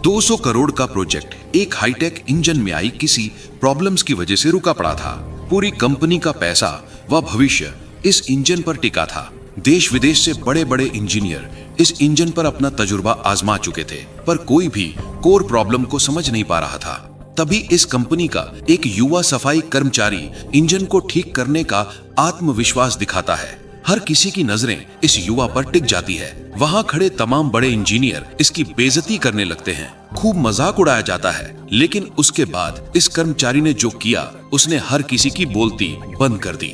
200 करोड़ का प्रोजेक्ट एक hi tech engine में आई किसी प्रॉब्लम्स की वजह से रुका पड़ा था। पूरी कंपनी का पैसा व भविष्य इस इंजन पर टिका था। देश विदेश से बड़े बड़े इंजीनियर इस इंजन पर अपना तजुर्बा आजमा चुके थे, पर कोई भी कोर प्रॉब्लम को समझ नहीं पा रहा था। तभी इस कंपनी का एक युवा सफाई कर्मचारी इंजन को ठीक करने का आत्मविश्वास दिखाता है। हर किसी की नजरें इस युवा पर टिक जाती है। वहां खड़े तमाम बड़े इंजीनियर इसकी बेइज्जती करने लगते हैं, खूब मजाक उड़ाया जाता है। लेकिन उसके बाद इस कर्मचारी ने जो किया, उसने हर किसी की बोलती बंद कर दी।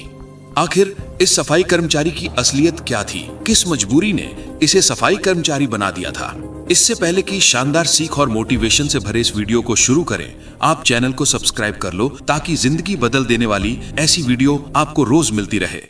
आखिर इस सफाई कर्मचारी की असलियत क्या थी? किस मजबूरी ने इसे सफाई कर्मचारी बना दिया था? इससे पहले कि शानदार सीख और मोटिवेशन से भरे इस वीडियो को शुरू करें, आप चैनल को सब्सक्राइब कर लो ताकि जिंदगी बदल देने वाली ऐसी वीडियो आपको रोज मिलती रहे।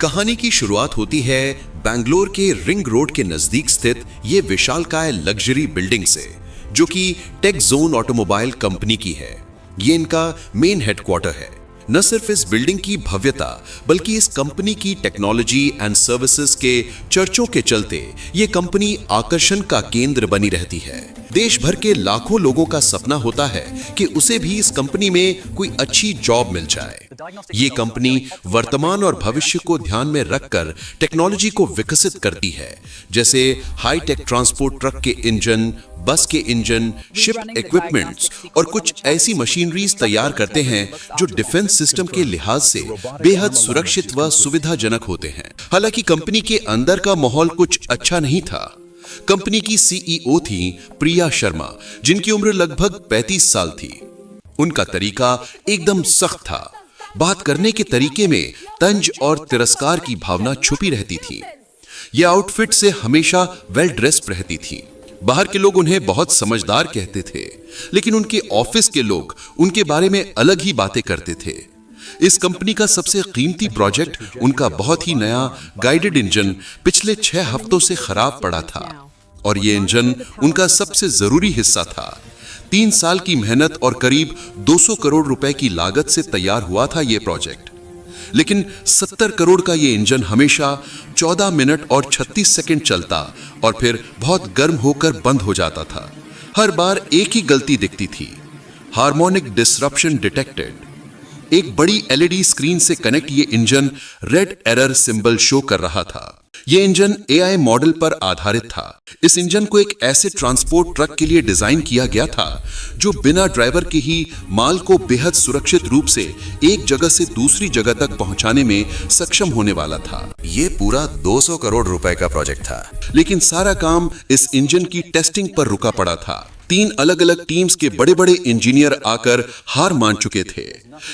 कहानी की शुरुआत होती है बेंगलोर के रिंग रोड के नजदीक स्थित ये विशालकाय लग्जरी बिल्डिंग से, जो कि टेक जोन ऑटोमोबाइल कंपनी की है। ये इनका मेन हेडक्वार्टर है। न सिर्फ इस बिल्डिंग की भव्यता बल्कि इस कंपनी की टेक्नोलॉजी एंड सर्विसेज के चर्चों के चलते ये कंपनी आकर्षण का केंद्र बनी रहती है। देश भर के लाखों लोगों का सपना होता है कि उसे भी इस कंपनी में कोई अच्छी जॉब मिल जाए। ये कंपनी वर्तमान और भविष्य को ध्यान में रखकर टेक्नोलॉजी को विकसित करती है, जैसे हाई टेक ट्रांसपोर्ट ट्रक के इंजन, बस के इंजन, शिप इक्विपमेंट्स और कुछ ऐसी मशीनरीज तैयार करते हैं जो डिफेंस सिस्टम के लिहाज से बेहद सुरक्षित व सुविधाजनक होते हैं। हालांकि कंपनी के अंदर का माहौल कुछ अच्छा नहीं था। कंपनी की सीईओ थी प्रिया शर्मा, जिनकी उम्र लगभग 35 साल थी। उनका तरीका एकदम सख्त था। बात करने के तरीके में तंज और तिरस्कार की भावना छुपी रहती थी। यह आउटफिट से हमेशा वेल ड्रेस्ड रहती थी। बाहर के लोग उन्हें बहुत समझदार कहते थे, लेकिन उनके ऑफिस के लोग उनके बारे में अलग ही बातें करते थे। इस कंपनी का सबसे कीमती प्रोजेक्ट उनका बहुत ही नया गाइडेड इंजन पिछले 6 हफ्तों से खराब पड़ा था, और ये इंजन उनका सबसे जरूरी हिस्सा था। 3 साल की मेहनत और करीब 200 करोड़ रुपए की लागत से तैयार हुआ था ये प्रोजेक्ट। लेकिन 70 करोड़ का ये इंजन हमेशा 14 मिनट और 36 सेकंड चलता और फिर बहुत गर्म होकर बंद हो जाता था। हर बार एक ही गलती दिखती थी, हार्मोनिक डिसरप्शन डिटेक्टेड। एक बड़ी एलईडी स्क्रीन से कनेक्ट ये engine red error symbol show कर रहा था। ये इंजन एआई मॉडल पर आधारित था। इस इंजन को एक ऐसे ट्रांसपोर्ट ट्रक के लिए डिजाइन किया गया था जो बिना ड्राइवर के ही माल को बेहद सुरक्षित रूप से एक जगह से दूसरी जगह तक पहुंचाने में सक्षम होने वाला था। ये पूरा 200 करोड़ रुपए का प्रोजेक्ट था, लेकिन सारा काम इस इंजन की टेस्टिंग पर रुका पड़ा था। 3 अलग अलग टीम्स के बड़े बड़े इंजीनियर आकर हार मान चुके थे।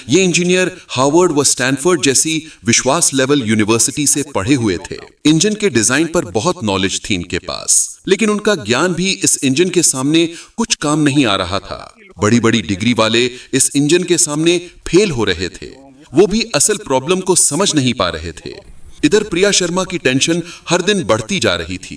ये इंजीनियर हार्वर्ड व स्टैनफोर्ड जैसी विश्वास लेवल यूनिवर्सिटी से पढ़े हुए थे। इंजन के डिजाइन पर बहुत नॉलेज थी इनके पास, लेकिन उनका ज्ञान भी इस इंजन के सामने कुछ काम नहीं आ रहा था। बड़ी बड़ी डिग्री वाले इस इंजन के सामने फेल हो रहे थे। वो भी असल प्रॉब्लम को समझ नहीं पा रहे थे। इधर प्रिया शर्मा की टेंशन हर दिन बढ़ती जा रही थी।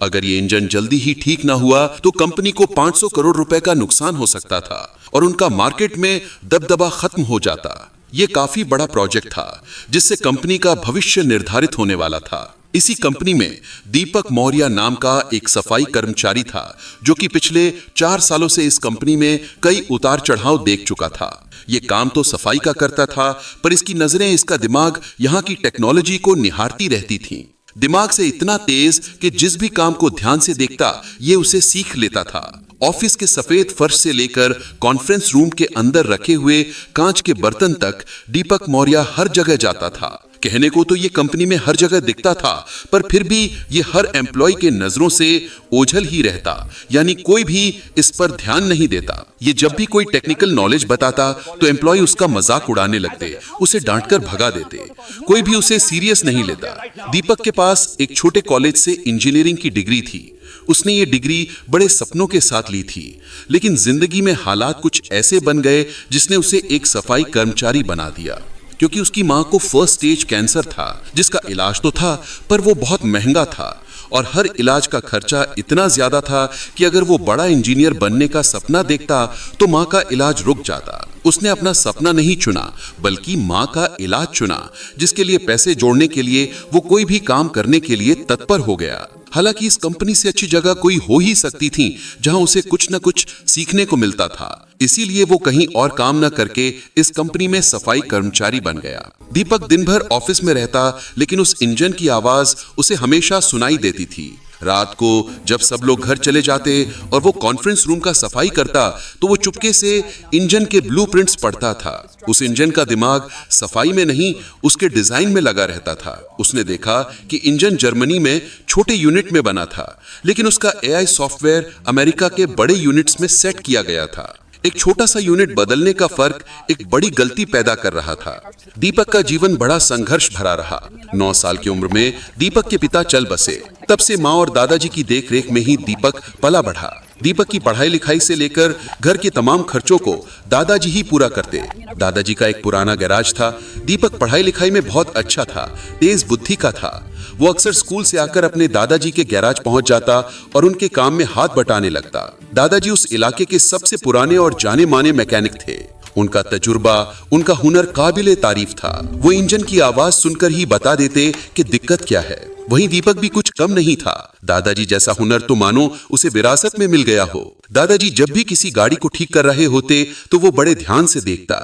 अगर ये इंजन जल्दी ही ठीक ना हुआ तो कंपनी को 500 करोड़ रुपए का नुकसान हो सकता था और उनका मार्केट में दबदबा खत्म हो जाता। ये काफी बड़ा प्रोजेक्ट था जिससे कंपनी का भविष्य निर्धारित होने वाला था। इसी कंपनी में दीपक मौर्य नाम का एक सफाई कर्मचारी था, जो कि पिछले 4 सालों से इस कंपनी में कई उतार चढ़ाव देख चुका था। ये काम तो सफाई का करता था, पर इसकी नजरें, इसका दिमाग यहाँ की टेक्नोलॉजी को निहारती रहती थीं। दिमाग से इतना तेज कि जिस भी काम को ध्यान से देखता ये उसे सीख लेता था। ऑफिस के सफेद फर्श से लेकर कॉन्फ्रेंस रूम के अंदर रखे हुए कांच के बर्तन तक दीपक मौर्य हर जगह जाता था। कहने को तो ये कंपनी में हर जगह दिखता था, पर फिर भी ये हर एम्प्लॉय के नजरों से ओझल ही रहता, यानी कोई भी इस पर ध्यान नहीं देता। ये जब भी कोई टेक्निकल नॉलेज बताता तो एम्प्लॉय उसका मजाक उड़ाने लगते, उसे डांटकर भगा देते। कोई भी उसे सीरियस नहीं लेता। दीपक के पास एक छोटे कॉलेज से इंजीनियरिंग की डिग्री थी। उसने ये डिग्री बड़े सपनों के साथ ली थी, लेकिन जिंदगी में हालात कुछ ऐसे बन गए जिसने उसे एक सफाई कर्मचारी बना दिया। क्योंकि उसकी मां को फर्स्ट स्टेज कैंसर था, जिसका इलाज तो था पर वो बहुत महंगा था और हर इलाज का खर्चा इतना ज्यादा था कि अगर वो बड़ा इंजीनियर बनने का सपना देखता तो मां का इलाज रुक जाता। उसने अपना सपना नहीं चुना बल्कि माँ का इलाज चुना, जिसके लिए पैसे जोड़ने के लिए वो कोई भी काम करने के लिए तत्पर हो गया। हालांकि इस कंपनी से अच्छी जगह कोई हो ही सकती थी जहां उसे कुछ न कुछ सीखने को मिलता था। इसीलिए वो कहीं और काम न करके इस कंपनी में सफाई कर्मचारी बन गया। दीपक दिन भर ऑफिस में रहता, लेकिन उस इंजन की आवाज उसे हमेशा सुनाई देती थी। रात को जब सब लोग घर चले जाते और वो कॉन्फ्रेंस रूम का सफाई करता तो वो चुपके से इंजन के ब्लूप्रिंट्स पढ़ता था। उस इंजन का दिमाग सफाई में नहीं, उसके डिजाइन में लगा रहता था। उसने देखा कि इंजन जर्मनी में छोटे यूनिट में बना था, लेकिन उसका एआई सॉफ्टवेयर अमेरिका के बड़े यूनिट्स में सेट किया गया था। एक छोटा सा यूनिट बदलने का फर्क एक बड़ी गलती पैदा कर रहा था। दीपक का जीवन बड़ा संघर्ष भरा रहा। 9 साल की उम्र में दीपक के पिता चल बसे। तब से माँ और दादाजी की देखरेख में ही दीपक पला बढ़ा। दीपक की पढ़ाई लिखाई से लेकर घर के तमाम खर्चों को दादाजी ही पूरा करते। दादाजी का एक पुराना गैराज था। दीपक पढ़ाई लिखाई में बहुत अच्छा था, तेज बुद्धि का था। वो अक्सर स्कूल से आकर अपने दादाजी के गैराज पहुंच जाता और उनके काम में हाथ बटाने लगता। दादाजी उस इलाके के सबसे पुराने और जाने माने मैकेनिक थे। उनका तजुर्बा, उनका हुनर काबिले तारीफ था। वो इंजन की आवाज सुनकर ही बता देते कि दिक्कत क्या है। वहीं दीपक भी कुछ कम नहीं था। दादाजी जैसा हुनर तो मानो उसे विरासत में मिल गया हो। दादाजी जब भी किसी गाड़ी को ठीक कर रहे होते तो वो बड़े ध्यान से देखता,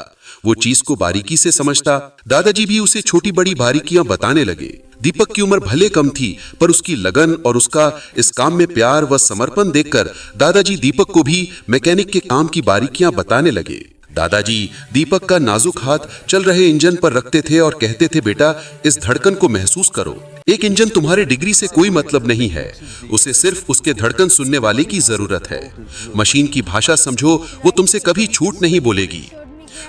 वो चीज को बारीकी से समझता। दादाजी भी उसे छोटी बड़ी बारीकियां बताने लगे। दीपक की उम्र भले कम थी, पर उसकी लगन और उसका इस काम में प्यार व समर्पण देखकर दादाजी दीपक को भी मैकेनिक के काम की बारीकियां बताने लगे। दादाजी दीपक का नाजुक हाथ चल रहे इंजन पर रखते थे और कहते थे, बेटा इस धड़कन को महसूस करो। एक इंजन तुम्हारे डिग्री से कोई मतलब नहीं है, उसे सिर्फ उसके धड़कन सुनने वाले की जरूरत है। मशीन की भाषा समझो, वो तुमसे कभी झूठ नहीं बोलेगी।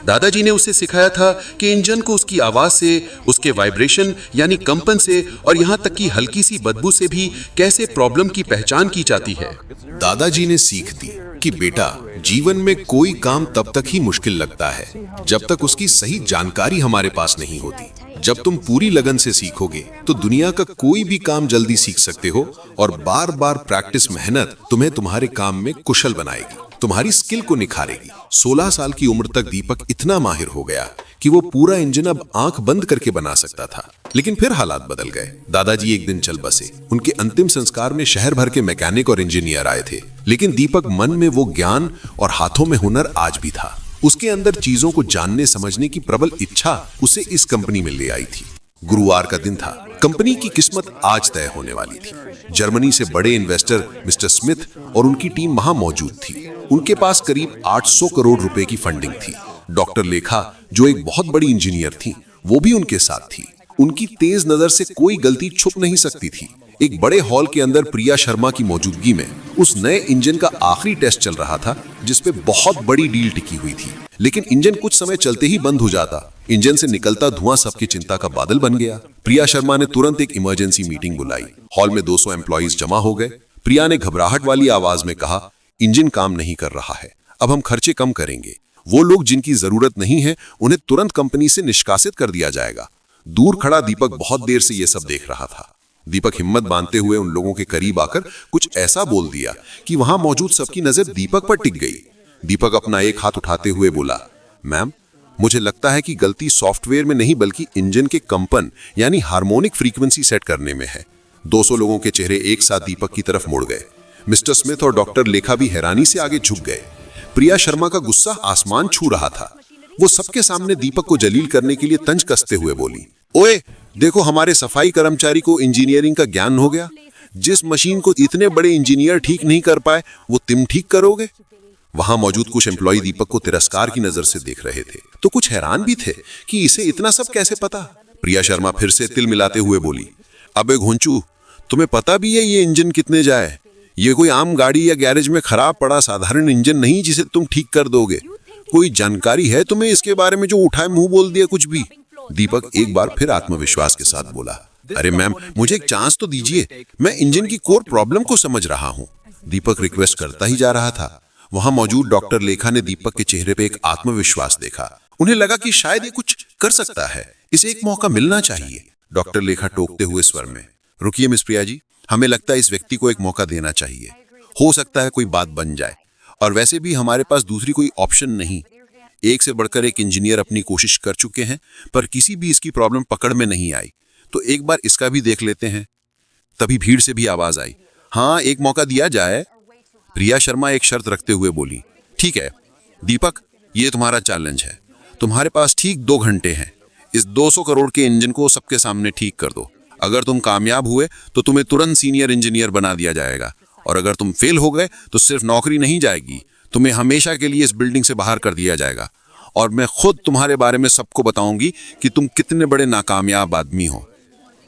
दादाजी ने उसे सिखाया था कि इंजन को उसकी आवाज से, उसके वाइब्रेशन यानी कंपन से और यहाँ तक कि हल्की सी बदबू से भी कैसे प्रॉब्लम की पहचान की जाती है। दादाजी ने सीख दी कि बेटा, जीवन में कोई काम तब तक ही मुश्किल लगता है जब तक उसकी सही जानकारी हमारे पास नहीं होती। जब तुम पूरी लगन से सीखोगे तो दुनिया का कोई भी काम जल्दी सीख सकते हो और बार बार प्रैक्टिस मेहनत तुम्हें तुम्हारे काम में कुशल बनाएगी, तुम्हारी स्किल को निखारेगी। 16 साल की उम्र तक दीपक इतना माहिर हो गया कि वो पूरा इंजन अब आंख बंद करके बना सकता था। लेकिन फिर हालात बदल गए। दादाजी एक दिन चल बसे। उनके अंतिम संस्कार में शहर भर के मैकेनिक और इंजीनियर आए थे, लेकिन दीपक मन में वो ज्ञान और हाथों में हुनर आज भी था। उसके अंदर चीजों को जानने समझने की प्रबल इच्छा उसे इस कंपनी में ले आई थी। गुरुवार का दिन था। कंपनी की किस्मत आज तय होने वाली थी। जर्मनी से बड़े इन्वेस्टर मिस्टर स्मिथ और उनकी टीम वहां मौजूद थी। उनके पास करीब 800 करोड़ रुपए की फंडिंग थी। डॉक्टर लेखा, जो एक बहुत बड़ी इंजीनियर थी, वो भी उनके साथ थी। उनकी तेज नजर से कोई गलती छुप नहीं सकती थी। एक बड़े हॉल के अंदर प्रिया शर्मा की मौजूदगी में उस नए इंजन का आखिरी टेस्ट चल रहा था, जिसपे बहुत बड़ी डील टिकी हुई थी। लेकिन इंजन कुछ समय चलते ही बंद हो जाता। इंजन से निकलता धुआं सबकी चिंता का बादल बन गया। प्रिया शर्मा ने तुरंत एक इमरजेंसी मीटिंग बुलाई। हॉल में 200 एम्प्लॉइज जमा हो गए। प्रिया ने घबराहट वाली आवाज में कहा, इंजन काम नहीं कर रहा है, अब हम खर्चे कम करेंगे। वो लोग जिनकी जरूरत नहीं है उन्हें तुरंत कंपनी से निष्कासित कर दिया जाएगा। दूर खड़ा दीपक बहुत देर से ये सब देख रहा था। दीपक हिम्मत बांधते हुए उन लोगों के करीब आकर कुछ ऐसा बोल दिया कि वहां मौजूद सबकी नजर दीपक पर टिक गई। दीपक अपना एक हाथ उठाते हुए बोला, मैम, मुझे लगता है कि गलती सॉफ्टवेयर में नहीं बल्कि इंजन के कंपन यानी हार्मोनिक फ्रीक्वेंसी सेट करने में है। 200 लोगों के चेहरे एक साथ दीपक की तरफ मुड़ गए। मिस्टर स्मिथ और डॉक्टर लेखा भी हैरानी से आगे झुक गए। प्रिया शर्मा का गुस्सा आसमान छू रहा था। वो सबके सामने दीपक को जलील करने के लिए तंज कसते हुए बोली, ओए देखो, हमारे सफाई कर्मचारी को इंजीनियरिंग का ज्ञान हो गया। जिस मशीन को इतने बड़े इंजीनियर ठीक नहीं कर पाए, वो तुम ठीक करोगे। वहां मौजूद कुछ एम्प्लॉय दीपक को तिरस्कार की नजर से देख रहे थे, तो कुछ हैरान भी थे कि इसे इतना सब कैसे पता। प्रिया शर्मा फिर से तिल मिलाते हुए बोली, अबे घोंचू, तुम्हें पता भी है ये इंजन कितने जाए? ये कोई आम गाड़ी या गैरेज में खराब पड़ा साधारण इंजन नहीं जिसे तुम ठीक कर दोगे। कोई जानकारी है तुम्हें इसके बारे में जो उठाए मुंह बोल दिया कुछ भी? दीपक एक बार फिर आत्मविश्वास के साथ बोला, अरे मैम, मुझे एक चांस तो दीजिए, मैं इंजन की कोर प्रॉब्लम को समझ रहा हूँ। दीपक रिक्वेस्ट करता ही जा रहा था। वहां मौजूद डॉक्टर लेखा ने दीपक के चेहरे पे एक आत्मविश्वास देखा। उन्हें लगा कि शायद ये कुछ कर सकता है, इसे एक मौका मिलना चाहिए। डॉक्टर लेखा टोकते हुए स्वर में, रुकिए मिस प्रिया जी, हमें लगता है इस व्यक्ति को एक मौका देना चाहिए। हो सकता है कोई बात बन जाए, और वैसे भी हमारे पास दूसरी कोई ऑप्शन नहीं। एक से बढ़कर एक इंजीनियर अपनी कोशिश कर चुके हैं, पर किसी भी इसकी प्रॉब्लम पकड़ में नहीं आई। तो एक बार इसका भी देख लेते हैं। तभी भीड़ से भी आवाज आई, हाँ एक मौका दिया जाए। प्रिया शर्मा एक शर्त रखते हुए बोली, ठीक है दीपक, ये तुम्हारा चैलेंज है। तुम्हारे पास ठीक 2 घंटे हैं। इस 200 करोड़ के इंजन को सबके सामने ठीक कर दो। अगर तुम कामयाब हुए तो तुम्हें तुरंत सीनियर इंजीनियर बना दिया जाएगा, और अगर तुम फेल हो गए तो सिर्फ नौकरी नहीं जाएगी, तुम्हें हमेशा के लिए इस बिल्डिंग से बाहर कर दिया जाएगा। और मैं खुद तुम्हारे बारे में सबको बताऊंगी कि तुम कितने बड़े नाकामयाब आदमी हो।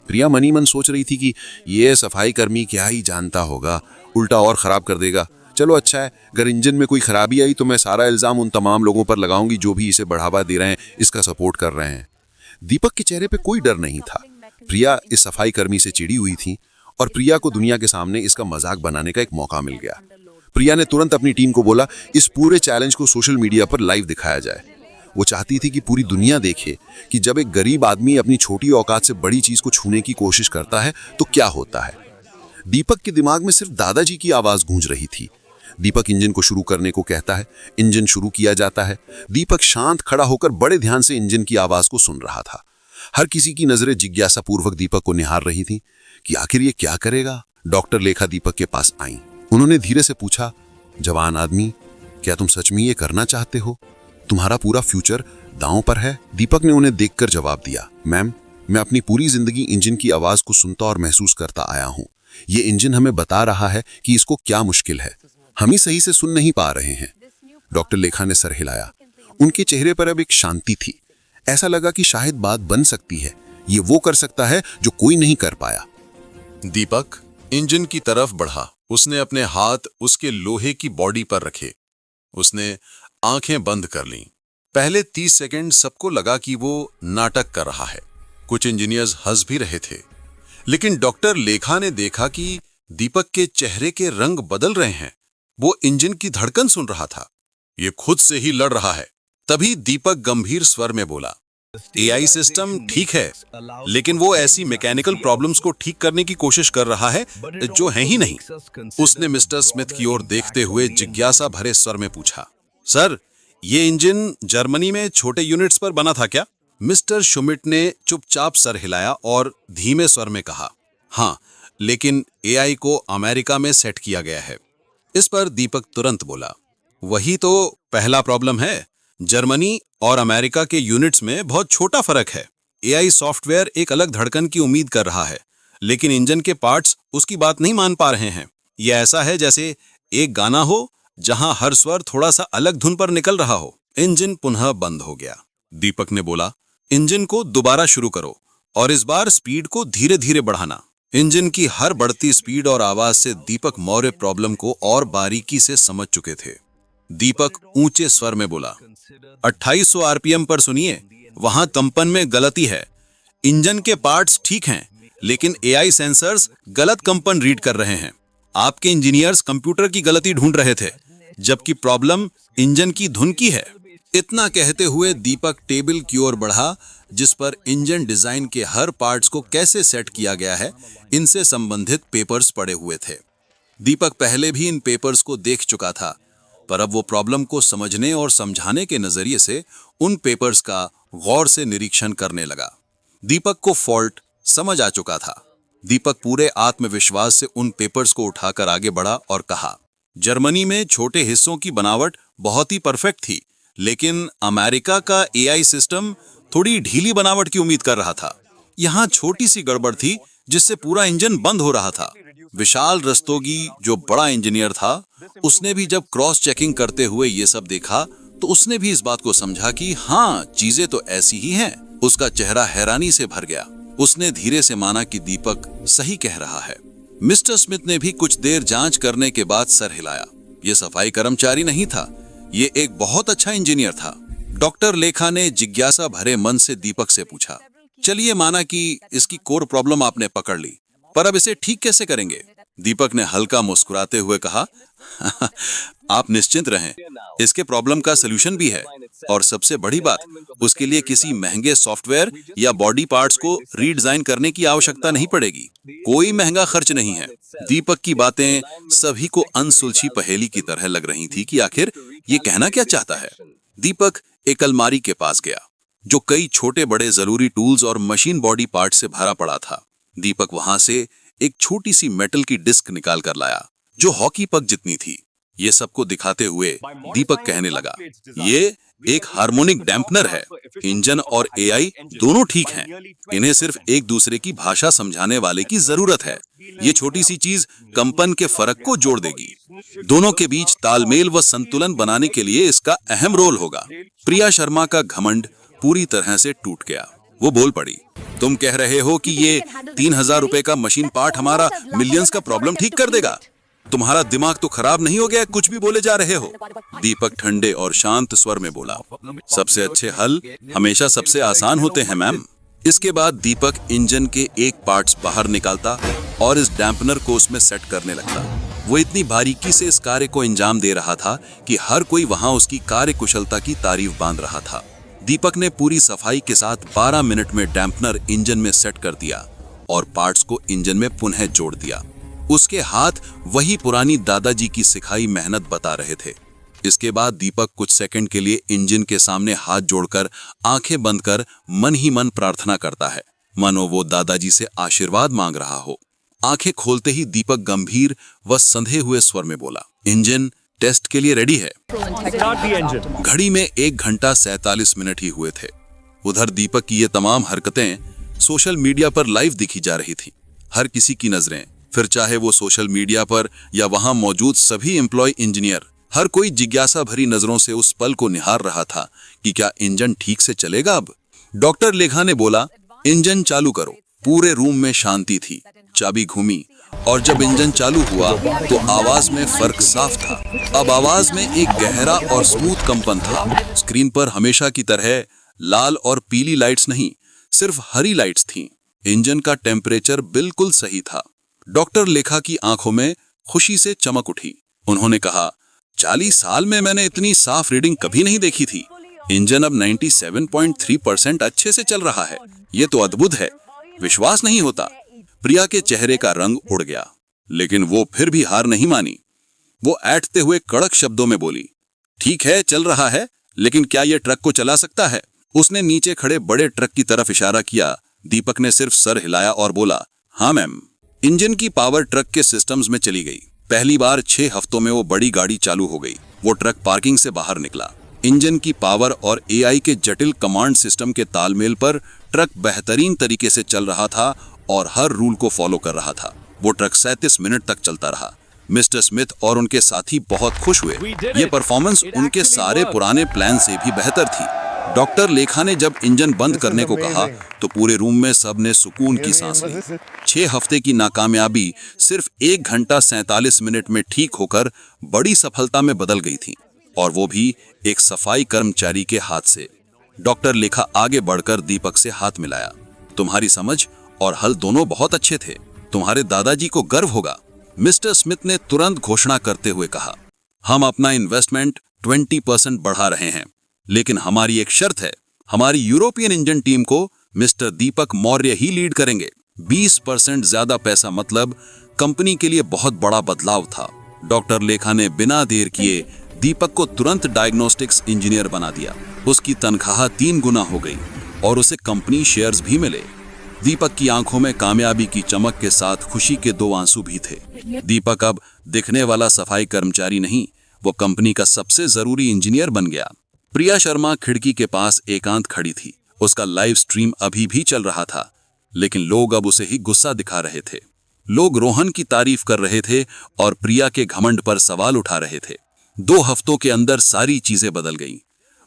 प्रिया मनी मन सोच रही थी कि ये सफाई कर्मी क्या ही जानता होगा, उल्टा और खराब कर देगा। चलो अच्छा है, अगर इंजन में कोई खराबी आई तो मैं सारा इल्जाम उन तमाम लोगों पर लगाऊंगी जो भी इसे बढ़ावा दे रहे हैं, इसका सपोर्ट कर रहे हैं। दीपक के चेहरे पे कोई डर नहीं था। प्रिया इस सफाई कर्मी से चिड़ी हुई थी और प्रिया को दुनिया के सामने इसका मजाक बनाने का एक मौका मिल गया। प्रिया ने तुरंत अपनी टीम को बोला, इस पूरे चैलेंज को सोशल मीडिया पर लाइव दिखाया जाए। वो चाहती थी कि पूरी दुनिया देखे कि जब एक गरीब आदमी अपनी छोटी औकात से बड़ी चीज को छूने की कोशिश करता है तो क्या होता है। दीपक के दिमाग में सिर्फ दादाजी की आवाज गूंज रही थी। दीपक इंजन को शुरू करने को कहता है, इंजन शुरू किया जाता है। दीपक शांत खड़ा होकर बड़े ध्यान से इंजन की आवाज को सुन रहा था। हर किसी की नजरें जिज्ञासा पूर्वक दीपक को निहार रही थी कि आखिर ये क्या करेगा। डॉक्टर लेखा दीपक के पास आई। उन्होंने धीरे से पूछा, जवान आदमी, क्या तुम सच में ये करना चाहते हो? तुम्हारा पूरा फ्यूचर दांव पर है। दीपक ने उन्हें देखकर जवाब दिया, मैम, मैं अपनी पूरी जिंदगी इंजन की आवाज को सुनता और महसूस करता आया हूं। ये इंजन हमें बता रहा है कि इसको क्या मुश्किल है, हम ही सही से सुन नहीं पा रहे हैं। डॉक्टर लेखा ने सर हिलाया। उनके चेहरे पर अब एक शांति थी। ऐसा लगा कि शायद बात बन सकती है। ये वो कर सकता है जो कोई नहीं कर पाया। दीपक इंजन की तरफ बढ़ा। उसने अपने हाथ उसके लोहे की बॉडी पर रखे। उसने आंखें बंद कर लीं। पहले 30 सेकंड सबको लगा कि वो नाटक कर रहा है। कुछ इंजीनियर्स हंस भी रहे थे, लेकिन डॉक्टर लेखा ने देखा कि दीपक के चेहरे के रंग बदल रहे हैं। वो इंजन की धड़कन सुन रहा था। ये खुद से ही लड़ रहा है। तभी दीपक गंभीर स्वर में बोला, एआई सिस्टम ठीक है, लेकिन वो ऐसी मैकेनिकल प्रॉब्लम्स को ठीक करने की कोशिश कर रहा है जो है ही नहीं। उसने मिस्टर स्मिथ की ओर देखते हुए जिज्ञासा भरे स्वर में पूछा, सर, ये इंजन जर्मनी में छोटे यूनिट्स पर बना था क्या? मिस्टर शुमिट ने चुपचाप सर हिलाया और धीमे स्वर में कहा, हाँ, लेकिन एआई को अमेरिका में सेट किया गया है। इस पर दीपक तुरंत बोला, वही तो पहला प्रॉब्लम है। जर्मनी और अमेरिका के यूनिट्स में बहुत छोटा फर्क है। एआई सॉफ्टवेयर एक अलग धड़कन की उम्मीद कर रहा है, लेकिन इंजन के पार्ट्स उसकी बात नहीं मान पा रहे हैं। यह ऐसा है जैसे एक गाना हो जहां हर स्वर थोड़ा सा अलग धुन पर निकल रहा हो। इंजन पुनः बंद हो गया। दीपक ने बोला, इंजन को दोबारा शुरू करो और इस बार स्पीड को धीरे धीरे बढ़ाना। इंजन की हर बढ़ती स्पीड और आवाज से दीपक मौर्य प्रॉब्लम को और बारीकी से समझ चुके थे। दीपक ऊंचे स्वर में बोला, 2800 आरपीएम पर सुनिए, वहां कंपन में गलती है। इंजन के पार्ट्स ठीक हैं, लेकिन एआई सेंसर्स गलत कंपन रीड कर रहे हैं। आपके इंजीनियर्स कंप्यूटर की गलती ढूंढ रहे थे, जबकि प्रॉब्लम इंजन की धुन की है। इतना कहते हुए दीपक टेबल की ओर बढ़ा जिस पर इंजन डिजाइन के हर पार्ट्स को कैसे सेट किया गया है, इनसे संबंधित पेपर्स पड़े हुए थे। दीपक पहले भी इन पेपर्स को देख चुका था, पर अब वो प्रॉब्लम को समझने और समझाने के नजरिए से उन पेपर्स का गौर से निरीक्षण करने लगा। दीपक को फॉल्ट समझ आ चुका था। दीपक पूरे आत्मविश्वास से उन पेपर्स को उठाकर आगे बढ़ा और कहा, जर्मनी में छोटे हिस्सों की बनावट बहुत ही परफेक्ट थी, लेकिन अमेरिका का एआई सिस्टम थोड़ी ढीली बनावट की उम्मीद कर रहा था। यहाँ छोटी सी गड़बड़ थी जिससे पूरा इंजन बंद हो रहा था। विशाल रस्तोगी, जो बड़ा इंजीनियर था, उसने भी जब क्रॉस चेकिंग करते हुए ये सब देखा तो उसने भी इस बात को समझा कि हाँ, चीजें तो ऐसी ही हैं। उसका चेहरा हैरानी से भर गया। उसने धीरे से माना कि दीपक सही कह रहा है। मिस्टर स्मिथ ने भी कुछ देर जांच करने के बाद सर हिलाया। ये सफाई कर्मचारी नहीं था, ये एक बहुत अच्छा इंजीनियर था। डॉक्टर लेखा ने जिज्ञासा भरे मन से दीपक से पूछा, चलिए माना कि इसकी कोर प्रॉब्लम आपने पकड़ ली, पर अब इसे ठीक कैसे करेंगे? दीपक ने हल्का मुस्कुराते हुए कहा, आप निश्चिंत रहें, इसके प्रॉब्लम का सलूशन भी है, और सबसे बड़ी बात, उसके लिए किसी महंगे सॉफ्टवेयर या बॉडी पार्ट्स को रीडिजाइन करने की आवश्यकता नहीं पड़ेगी। कोई महंगा खर्च नहीं है। दीपक की बातें सभी को अनसुलझी पहेली की तरह लग रही थी कि आखिर ये कहना क्या चाहता है। दीपक एक अलमारी के पास गया जो कई छोटे बड़े जरूरी टूल्स और मशीन बॉडी पार्ट से भरा पड़ा था। दीपक वहां से एक छोटी सी मेटल की डिस्क निकाल कर लाया जो हॉकी पक जितनी थी। ये सबको दिखाते हुए दीपक कहने लगा, ये एक हार्मोनिक डैम्पनर है। इंजन और एआई दोनों ठीक हैं। इन्हें सिर्फ एक दूसरे की भाषा समझाने वाले की जरूरत है। ये छोटी सी चीज कंपन के फर्क को जोड़ देगी। दोनों के बीच तालमेल व संतुलन बनाने के लिए इसका अहम रोल होगा। प्रिया शर्मा का घमंड पूरी तरह से टूट गया। वो बोल पड़ी, तुम कह रहे हो कि ये 3000 रुपए का मशीन पार्ट हमारा मिलियंस का प्रॉब्लम ठीक कर देगा? तुम्हारा दिमाग तो खराब नहीं हो गया? कुछ भी बोले जा रहे हो। दीपक ठंडे और शांत स्वर में बोला, सबसे अच्छे हल हमेशा सबसे आसान होते हैं मैम। इसके बाद दीपक इंजन के एक पार्ट्स बाहर निकालता और इस डैम्पनर को उसमें सेट करने लगता। वो इतनी बारीकी से इस कार्य को अंजाम दे रहा था कि हर कोई वहां उसकी कार्य कुशलता की तारीफ बांध रहा था। दीपक ने पूरी सफाई के साथ 12 मिनट में डैम्पनर इंजन में सेट कर दिया और पार्ट्स को इंजन में पुनः जोड़ दिया। उसके हाथ वही पुरानी दादाजी की सिखाई मेहनत बता रहे थे। इसके बाद दीपक कुछ सेकंड के लिए इंजन के सामने हाथ जोड़कर आंखें बंद कर मन ही मन प्रार्थना करता है, मानो वो दादाजी से आशीर्वाद मांग रहा हो। आंखें खोलते ही दीपक गंभीर व संधे हुए स्वर में बोला, इंजन टेस्ट के लिए रेडी है। घड़ी में 1 घंटा 47 मिनट ही हुए थे। उधर दीपक की ये तमाम हरकतें सोशल मीडिया पर लाइव दिखी जा रही थी। हर किसी की नजरें, फिर चाहे वो सोशल मीडिया पर या वहां मौजूद सभी एम्प्लॉय इंजीनियर, हर कोई जिज्ञासा भरी नजरों से उस पल को निहार रहा था कि क्या इंजन ठीक से चलेगा अब। डॉक्टर लेखा ने बोला, इंजन चालू करो। पूरे रूम में शांति थी। चाबी घूमी और जब इंजन चालू हुआ तो आवाज में फर्क साफ था। अब आवाज में एक गहरा और स्मूथ कंपन था। स्क्रीन पर हमेशा की तरह लाल और पीली लाइट्स नहीं, सिर्फ हरी लाइट्स थीं। इंजन का टेम्परेचर बिल्कुल सही था। डॉक्टर लेखा की आंखों में खुशी से चमक उठी। उन्होंने कहा, 40 साल में मैंने इतनी साफ रीडिंग कभी नहीं देखी थी। इंजन अब 97.3% अच्छे से चल रहा है। ये तो अद्भुत है, विश्वास नहीं होता। प्रिया के चेहरे का रंग उड़ गया, लेकिन वो फिर भी हार नहीं मानी। वो ऐंठते हुए कड़क शब्दों में बोली, ठीक है चल रहा है, लेकिन क्या ये ट्रक को चला सकता है? उसने नीचे खड़े बड़े ट्रक की तरफ इशारा किया। दीपक ने सिर्फ सर हिलाया और बोला, हाँ मैम। इंजन की पावर ट्रक के सिस्टम्स में चली गई। पहली बार 6 हफ्तों में वो बड़ी गाड़ी चालू हो गई। वो ट्रक पार्किंग से बाहर निकला। इंजन की पावर और एआई के जटिल कमांड सिस्टम के तालमेल पर ट्रक बेहतरीन तरीके से चल रहा था और हर रूल को फॉलो कर रहा था। वो ट्रक 37 मिनट तक चलता रहा। मिस्टर स्मिथ और उनके साथी बहुत खुश हुए। ये परफॉर्मेंस उनके सारे पुराने प्लान से भी बेहतर थी। डॉक्टर लेखा ने जब इंजन बंद करने को कहा तो पूरे रूम में सबने सुकून की सांस ली। 6 हफ्ते की नाकामयाबी सिर्फ 1 घंटा 47 मिनट में ठीक होकर बड़ी सफलता में बदल गई थी, और वो भी एक सफाई कर्मचारी के हाथ से। डॉक्टर लेखा आगे बढ़कर दीपक से हाथ मिलाया। तुम्हारी समझ और हल दोनों बहुत अच्छे थे। तुम्हारे दादाजी को गर्व होगा। मिस्टर स्मिथ ने तुरंत घोषणा करते हुए कहा, हम अपना इन्वेस्टमेंट 20% बढ़ा रहे हैं, लेकिन हमारी एक शर्त है। हमारी यूरोपियन इंजन टीम को मिस्टर दीपक मौर्य ही लीड करेंगे। 20% ज्यादा पैसा मतलब कंपनी के लिए बहुत बड़ा बदलाव था। डॉक्टर लेखा ने बिना देर किए दीपक को तुरंत डायग्नोस्टिक्स इंजीनियर बना दिया। उसकी तनख्वाह 3 गुना हो गई और उसे कंपनी शेयर्स भी मिले। दीपक की आंखों में कामयाबी की चमक के साथ खुशी के 2 आंसू भी थे। दीपक अब दिखने वाला सफाई कर्मचारी नहीं, वो कंपनी का सबसे जरूरी इंजीनियर बन गया। प्रिया शर्मा खिड़की के पास एकांत खड़ी थी। उसका लाइव स्ट्रीम अभी भी चल रहा था, लेकिन लोग अब उसे ही गुस्सा दिखा रहे थे। लोग रोहन की तारीफ कर रहे थे और प्रिया के घमंड पर सवाल उठा रहे थे। 2 हफ्तों के अंदर सारी चीजें बदल गईं।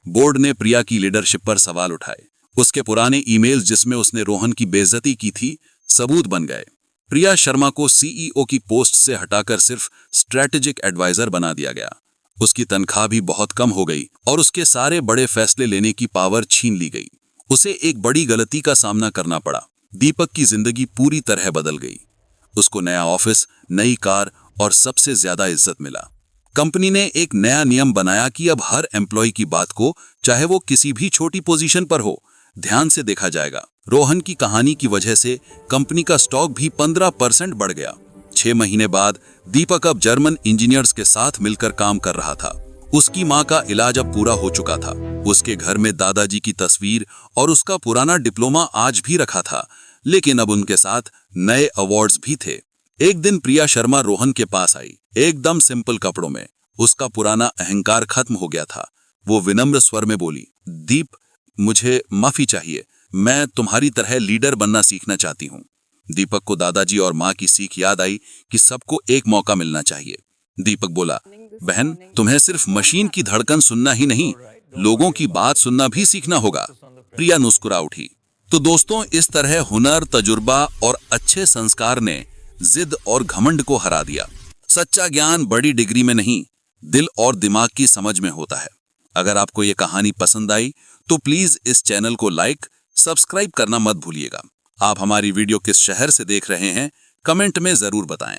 बोर्ड ने प्रिया की लीडरशिप पर सवाल उठाए। उसके पुराने ईमेल्स जिसमें उसने रोहन की बेइज्जती की थी, सबूत बन गए। प्रिया शर्मा को सीईओ की पोस्ट से हटाकर सिर्फ स्ट्रेटेजिक एडवाइजर बना दिया गया। उसकी तनख्वाह भी बहुत कम हो गई और उसके सारे बड़े फैसले लेने की पावर छीन ली गई। उसे एक बड़ी गलती का सामना करना पड़ा। दीपक की जिंदगी पूरी तरह बदल गई। उसको नया ऑफिस, नई कार और सबसे ज्यादा इज्जत मिला। कंपनी ने एक नया नियम बनाया कि अब हर एम्प्लॉय की बात को, चाहे वो किसी भी छोटी पोजीशन पर हो, ध्यान से देखा जाएगा। रोहन की कहानी की वजह से कंपनी का स्टॉक भी 15% बढ़ गया। 6 महीने बाद दीपक अब जर्मन इंजीनियर्स के साथ मिलकर काम कर रहा था। उसकी मां का इलाज अब पूरा हो चुका था। उसके घर में दादाजी की तस्वीर और उसका पुराना डिप्लोमा आज भी रखा था, लेकिन अब उनके साथ नए अवार्ड्स भी थे। एक दिन प्रिया शर्मा रोहन के पास आई, एकदम सिंपल कपड़ों में। उसका पुराना अहंकार खत्म हो गया था। वो विनम्र स्वर में बोली, दीप, मुझे माफी चाहिए, मैं तुम्हारी तरह लीडर बनना सीखना चाहती हूँ। दीपक को दादाजी और माँ की सीख याद आई कि सबको एक मौका मिलना चाहिए। दीपक बोला, बहन, तुम्हें सिर्फ मशीन की धड़कन सुनना ही नहीं, लोगों की बात सुनना भी सीखना होगा। प्रिया मुस्कुरा उठी। तो दोस्तों, इस तरह हुनर, तजुर्बा और अच्छे संस्कार ने जिद और घमंड को हरा दिया। सच्चा ज्ञान बड़ी डिग्री में नहीं, दिल और दिमाग की समझ में होता है। अगर आपको ये कहानी पसंद आई तो प्लीज इस चैनल को लाइक, सब्सक्राइब करना मत भूलिएगा। आप हमारी वीडियो किस शहर से देख रहे हैं, कमेंट में जरूर बताएं।